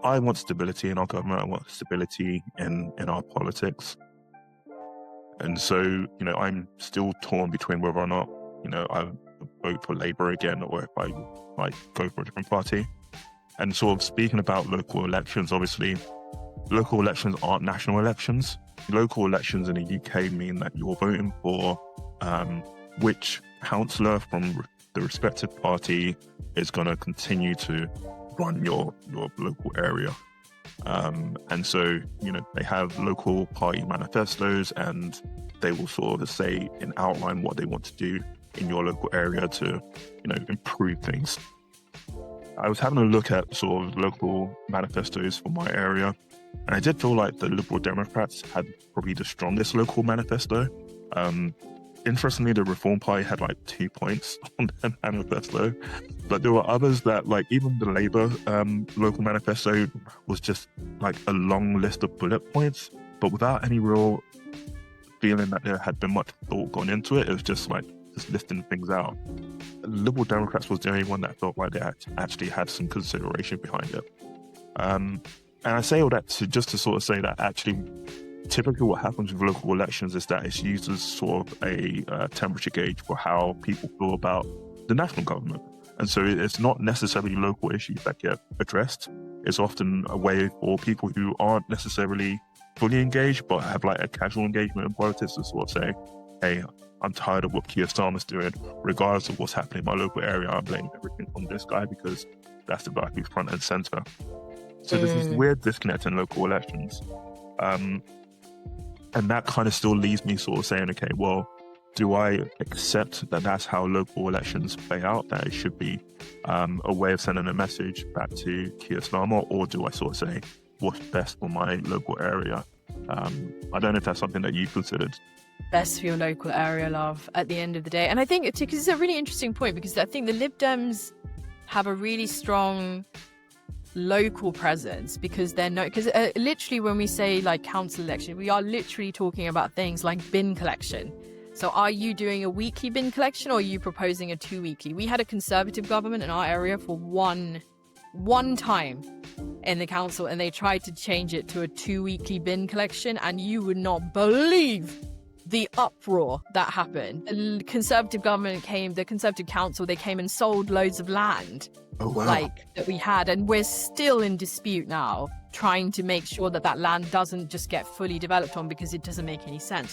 I want stability in our government. I want stability in our politics. And so, I'm still torn between whether or not, I vote for Labour again, or if I go for a different party. And sort of speaking about local elections, obviously, local elections aren't national elections. Local elections in the UK mean that you're voting for which councillor from the respective party is going to continue to run your local area. And so, they have local party manifestos, and they will sort of say and outline what they want to do in your local area to, improve things. I was having a look at sort of local manifestos for my area, and I did feel like the Liberal Democrats had probably the strongest local manifesto. Interestingly, the Reform Party had 2 points on their manifesto, but there were others that, even the Labour local manifesto was just a long list of bullet points, but without any real feeling that there had been much thought gone into it. It was just listing things out. Liberal Democrats was the only one that felt like they actually had some consideration behind it. And I say all that just to sort of say that actually, typically what happens with local elections is that it's used as sort of a temperature gauge for how people feel about the national government. And so it's not necessarily local issues that get addressed. It's often a way for people who aren't necessarily fully engaged but have a casual engagement in politics to sort of say, hey, I'm tired of what Keir Starmer's doing. Regardless of what's happening in my local area, I'm blaming everything on this guy because that's the guy who's front and centre. So there's this weird disconnect in local elections. And that kind of still leaves me sort of saying, okay, well, do I accept that that's how local elections play out, that it should be a way of sending a message back to Keir Starmer, or do I sort of say what's best for my local area? I don't know if that's something that you considered. Best for your local area, love, at the end of the day. And I think it's a really interesting point, because I think the Lib Dems have a really strong local presence, because literally when we say council election, we are literally talking about things like bin collection. So are you doing a weekly bin collection, or are you proposing a 2 weekly? We had a Conservative government in our area for one time in the council, and they tried to change it to a 2 weekly bin collection, and you would not believe the uproar that happened. The Conservative government the Conservative council, they came and sold loads of land. Oh, wow. That we had, and we're still in dispute now, trying to make sure that land doesn't just get fully developed on, because it doesn't make any sense.